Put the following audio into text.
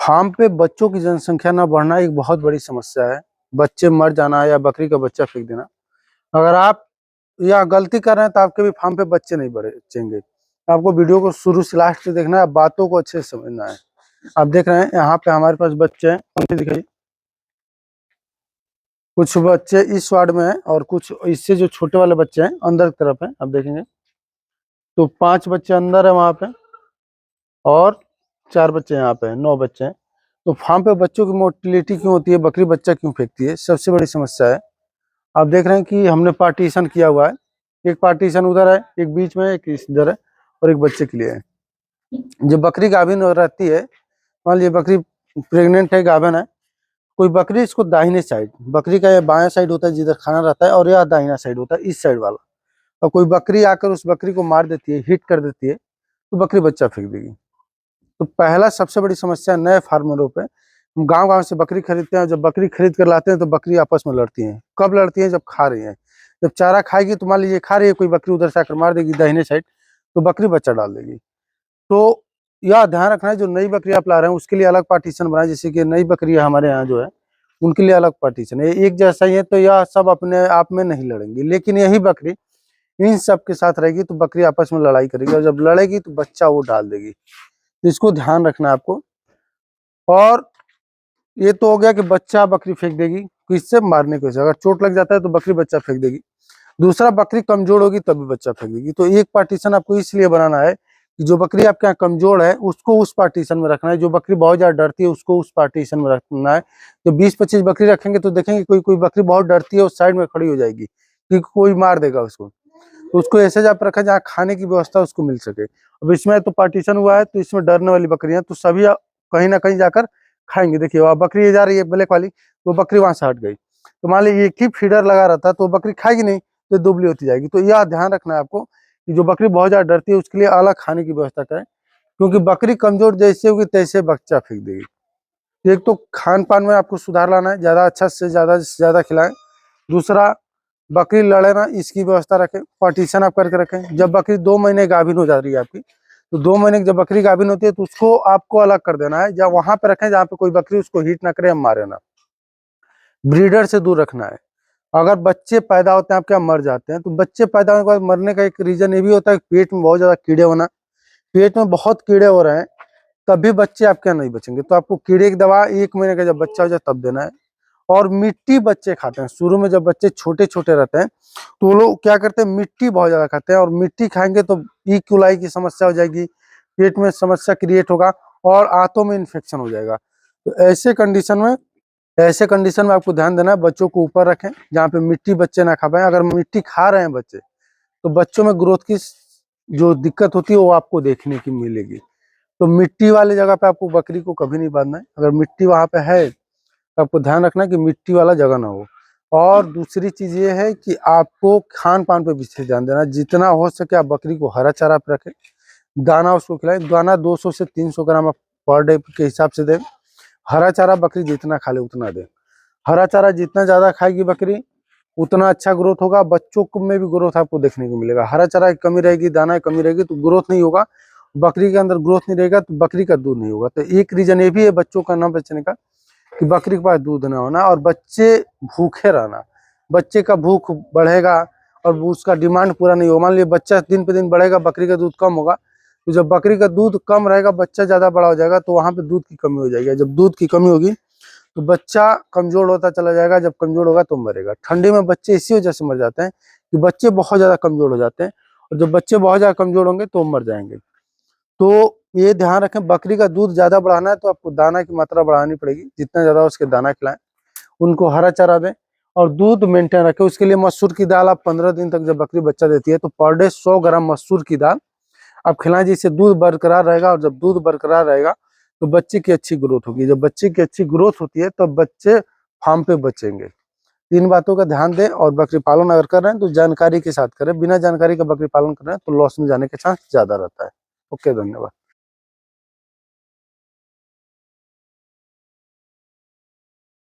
Farm पे बच्चों की जनसंख्या न बढ़ना एक बहुत बड़ी समस्या है। बच्चे मर जाना या बकरी का बच्चा फेंक देना। अगर आप या गलती कर रहे हैं तो आपके भी फार्म पे बच्चे नहीं बचेंगे। आपको वीडियो को शुरू से लास्ट तक देखना है, बातों को अच्छे से समझना है। आप देख रहे हैं यहाँ पे हमारे पास बच्चे हैं, दिखाइए। कुछ बच्चे इस वार्ड में हैं और कुछ इससे जो छोटे वाले बच्चे हैं अंदर की तरफ है। आप देखेंगे तो 5 बच्चे अंदर है वहां पे और 4 बच्चे यहाँ पे हैं, 9 बच्चे हैं। तो फार्म पे बच्चों की मोर्टिलिटी क्यों होती है, बकरी बच्चा क्यों फेंकती है, सबसे बड़ी समस्या है। आप देख रहे हैं कि हमने पार्टीशन किया हुआ है। एक पार्टीशन उधर है, एक बीच में, एक इधर है और एक बच्चे के लिए है। जब बकरी गाभिन रहती है, मान लीजिए बकरी प्रेग्नेंट है, गाभिन है, कोई बकरी इसको दाहिने साइड, बकरी का ये बायां साइड होता है जिधर खाना रहता है, और यह दाहिना साइड होता है इस साइड वाला, और कोई बकरी आकर उस बकरी को मार देती है, हिट कर देती है, तो बकरी बच्चा फेंक देगी। तो पहला सबसे बड़ी समस्या नए फार्मरों पे, गांव गांव से बकरी खरीदते हैं, जब बकरी खरीद कर लाते हैं तो बकरी आपस में लड़ती हैं। कब लड़ती हैं? जब खा रही हैं। जब चारा खाएगी तो मान लीजिए खा रही है, कोई बकरी उधर से आकर मार देगी दाहिने साइड, तो बकरी बच्चा डाल देगी। तो यह ध्यान रखना है, जो नई बकरी आप ला रहे हैं उसके लिए अलग पार्टीशन बनाए। जैसे कि नई बकरी हमारे यहाँ जो है उनके लिए अलग पार्टीशन है। एक जैसा ही है तो यह सब अपने आप में नहीं लड़ेंगी, लेकिन यही बकरी इन सब के साथ रहेगी तो बकरी आपस में लड़ाई करेगी, और जब लड़ेगी तो बच्चा वो डाल देगी। तो इसको ध्यान रखना है आपको। और ये तो हो गया कि बच्चा बकरी फेंक देगी, किससे? मारने की वजह से। अगर चोट लग जाता है तो बकरी बच्चा फेंक देगी। दूसरा, बकरी कमजोर होगी तब भी बच्चा फेंक देगी। तो एक पार्टीशन आपको इसलिए बनाना है कि जो बकरी आपके यहाँ कमजोर है उसको उस पार्टीशन में रखना है, जो बकरी बहुत ज्यादा डरती है उसको उस पार्टीशन में रखना है। तो 20-25 बकरी रखेंगे तो देखेंगे कोई कोई बकरी बहुत डरती है उस साइड में खड़ी हो जाएगी कि कोई मार देगा उसको, तो उसको ऐसे जगह रखा जहाँ खाने की व्यवस्था उसको मिल सके। अब इसमें तो पार्टीशन हुआ है तो इसमें डरने वाली बकरियां तो सभी कहीं ना कहीं जाकर खाएंगे। देखिए वह बकरी ये जा रही है ब्लैक वाली, तो बकरी वहां से हट गई, तो मान लीजिए एक ही फीडर लगा रहता तो बकरी खाएगी नहीं, तो दुबली होती जाएगी। तो यह ध्यान रखना है आपको कि जो बकरी बहुत ज्यादा डरती है उसके लिए अलग खाने की व्यवस्था करें, क्योंकि बकरी कमजोर जैसे होगी तैसे बच्चा फेंक देगी। एक तो खान पान में आपको सुधार लाना है, ज्यादा अच्छा से ज्यादा खिलाएं। दूसरा, बकरी लड़े ना इसकी व्यवस्था रखें, पार्टीशन आप करके रखें। जब बकरी 2 महीने गाभिन हो जा रही है आपकी, तो 2 महीने की जब बकरी गाभिन होती है तो उसको आपको अलग कर देना है, जब वहां पे रखें जहाँ पे कोई बकरी उसको हिट ना करे या मारे ना। ब्रीडर से दूर रखना है। अगर बच्चे पैदा होते हैं आपके यहाँ मर जाते हैं, तो बच्चे पैदा होने के बाद मरने का एक रीजन ये भी होता है कि पेट में बहुत ज्यादा कीड़े होना। पेट में बहुत कीड़े हो रहे हैं तभी बच्चे आपके यहाँ नहीं बचेंगे। तो आपको कीड़े की दवा 1 महीने का जब बच्चा हो जाए तब देना है। और मिट्टी बच्चे खाते हैं, शुरू में जब बच्चे छोटे छोटे रहते हैं तो वो लोग क्या करते हैं, मिट्टी बहुत ज्यादा खाते हैं, और मिट्टी खाएंगे तो ई कुलाई की समस्या हो जाएगी, पेट में समस्या क्रिएट होगा और आंतों में इन्फेक्शन हो जाएगा। तो ऐसे कंडीशन में आपको ध्यान देना है, बच्चों को ऊपर रखें जहाँ पे मिट्टी बच्चे ना खा पाए। अगर मिट्टी खा रहे हैं बच्चे तो बच्चों में ग्रोथ की जो दिक्कत होती है वो आपको देखने की मिलेगी। तो मिट्टी वाली जगह पे आपको बकरी को कभी नहीं बांधना है। अगर मिट्टी वहां पे है तो आपको ध्यान रखना है कि मिट्टी वाला जगह ना हो। और दूसरी चीज ये है कि आपको खान पान पे विशेष ध्यान देना है। जितना हो सके आप बकरी को हरा चारा पे रखें, दाना उसको खिलाएं। दाना 200 से 300 ग्राम आप पर डे के हिसाब से दें। हरा चारा बकरी जितना खा ले उतना दें। हरा चारा जितना ज्यादा खाएगी बकरी उतना अच्छा ग्रोथ होगा, बच्चों को में भी ग्रोथ आपको देखने को मिलेगा। हरा चारा की कमी रहेगी, दाना की कमी रहेगी तो ग्रोथ नहीं होगा, बकरी के अंदर ग्रोथ नहीं रहेगा तो बकरी का दूध नहीं होगा। तो एक रीजन ये भी है बच्चों का न बचने का कि बकरी के पास दूध ना होना, और बच्चे भूखे रहना। बच्चे का भूख बढ़ेगा और उसका डिमांड पूरा नहीं होगा। मान लीजिए बच्चा दिन पे दिन बढ़ेगा, बकरी का दूध कम होगा, तो जब बकरी का दूध कम रहेगा बच्चा ज्यादा बड़ा हो जाएगा तो वहां पे दूध की कमी हो जाएगी। जब दूध की कमी होगी तो बच्चा कमजोर होता चला जाएगा, जब कमजोर होगा तो मरेगा। ठंडी में बच्चे इसी वजह से मर जाते हैं कि बच्चे बहुत ज्यादा कमजोर हो जाते हैं, और जब बच्चे बहुत ज्यादा कमजोर होंगे तो मर जाएंगे। तो ये ध्यान रखें, बकरी का दूध ज्यादा बढ़ाना है तो आपको दाना की मात्रा बढ़ानी पड़ेगी, जितना ज्यादा उसके दाना खिलाएं, उनको हरा चारा दें और दूध मेंटेन रखें। उसके लिए मसूर की दाल आप 15 दिन तक जब बकरी बच्चा देती है तो पर डे 100 ग्राम मसूर की दाल आप खिलाएं, जिससे दूध बरकरार रहेगा। और जब दूध बरकरार रहेगा तो बच्चे की अच्छी ग्रोथ होगी। जब बच्चे की अच्छी ग्रोथ होती है तो बच्चे फार्म पे बचेंगे। इन बातों का ध्यान दें, और बकरी पालन अगर कर रहे हैं तो जानकारी के साथ करें। बिना जानकारी का बकरी पालन कर रहे हैं तो लॉस में जाने के चांस ज्यादा रहता है। ओके, धन्यवाद।